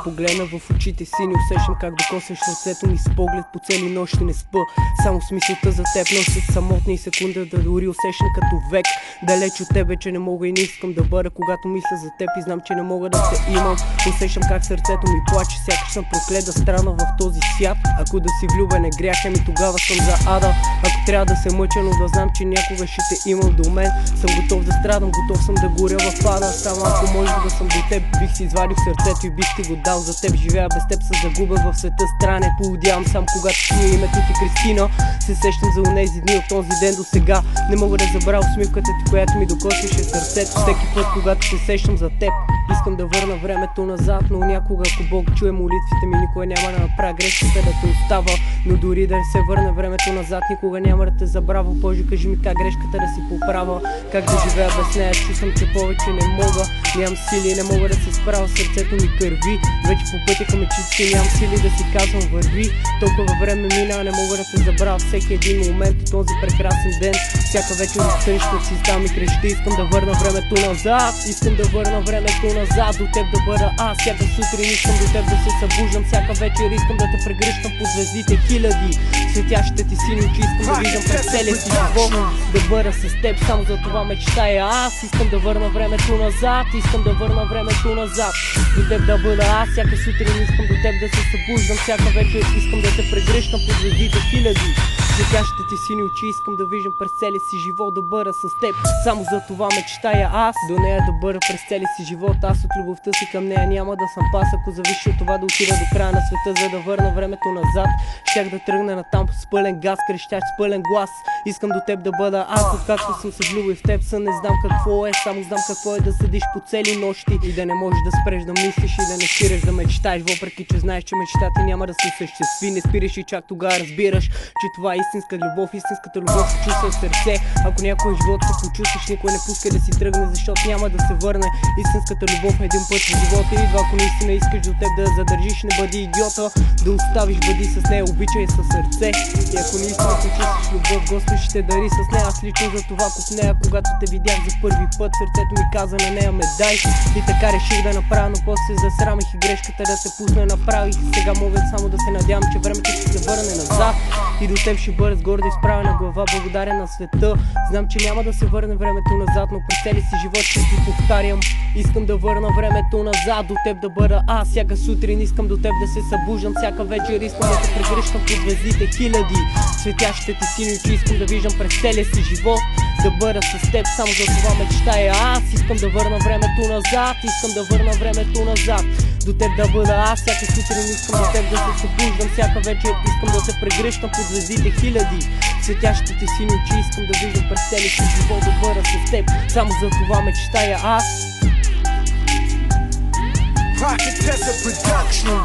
погледна в очите си, не усещам как докосваш сърцето ми с поглед. По цели нощи не спа, само с мисълта за теб нося самотна и секунда да дори усещам като век далеч от тебе, че не мога и не искам да бъда. Когато мисля за теб и знам, че не мога да те имам, усещам как сърцето ми плаче, сякаш съм проклета страна в този свят. Ако да си влюбен е грях, ами тогава съм за ада. Ако трябва да се мъча, но да знам, че някога ще те имам до мен, съм готов да страдам, готов съм да горя в ада. Само ако може да съм до теб, бих си извадил сърцето и бих ти го дал за теб. Живея без теб, се загубя в света странен. Поудявам сам, когато чуя името ти Кристина. Се сещам за онези дни от този ден до сега. Не мога да забравя усмивката ти, която ми докосваше сърцето. Всеки път, когато се сещам за теб, искам да върна времето назад. Но някога, ако Бог чуе молитвите ми, никога няма да направя грешката да те остава. Но дори да се върне времето назад, никога няма да те забравя. Боже, кажи ми как грешката да си поправя, как да живея без нея. Чувствам, че повече не мога, нямам сили, не мога да се справя, сърцето ми кърви. Вече по пътя към мечтите нямам сили да си казвам върви. Толкова време мина, не мога да те забравя всеки един момент от този прекрасен ден. Всяка вечер от сънищата си става ми крещи. Искам да върна времето назад, искам да върна времето назад, до теб да бъда аз. Всяка сутрин искам до теб да се събуждам, всяка вечер искам да те прегръщам по звездите хиляди. Светящите ти сини очи искам да виждам през целия си живот, да бъда с теб, само за това мечтая аз. Искам да върна времето назад, искам да върна времето назад, до теб да бъда аз. Всяка сутрин искам до теб да се събуждам, всяка вечер искам да те прегръщам по звездите хиляди. Светящите ти сини очи искам да виждам през целия си живот, да бъда с теб, само за това мечтая аз. До нея да бъда през целия си живот, аз от любовта си към нея няма да съм пас. Ако зависи от това да отида до края на света, за да върна времето назад, щях да тръгна натам с пълен газ, крещящ с пълен глас. Искам до теб да бъда аз, откакто съм се влюбил в теб сън. Не знам какво е, само знам какво е да седиш по цели нощи и да не можеш да спреш да мислиш и да не спираш да мечтаеш, въпреки че знаеш, че мечтата няма да се осъществи. Не спираш и чак тогава разбираш, че това е истинска любов. Истинската любов се чувства в сърце. Ако някой живот се почувстваш, никой не пускай да си тръгне, защото няма да се върне. Истинската любов е един път в живота идва. Ако наистина искаш до теб да я задържиш, не бъди идиота, да оставиш, бъди с нея, обичай със сърце. И ако наистина почувстваш любов, Господ ще те дари с нея. Аз лично за това купнея, когато те видях за първи път, сърцето ми каза на нея ме дай. И така реших да направя, но после се засрамих и грешката да те пусна направих. Сега мога само да се надявам, че времето ще се върне назад и до теб ще бъда с горда изправена глава, благодарен на света. Знам, че няма да се върне времето назад, но през целия си живот ще ти повтарям. Искам да върна времето назад, до теб да бъда аз. Всяка сутрин искам до теб да се събуждам, всяка вечер искам да те прегръщам по звездите хиляди. Светящите ти сини очи искам да виждам през целия си живот, да бъда с теб, само за това мечтая аз. Искам да върна времето назад, искам да върна времето назад, до теб да бъда аз. Всяка сутрин искам до теб да се събуждам, всяка вечер искам да се прегръщам по звездите хиляди. Светящите сини очи искам да виждам през целия си живот, да бъда с теб, само за това мечтая аз. Pocket Tessa Production.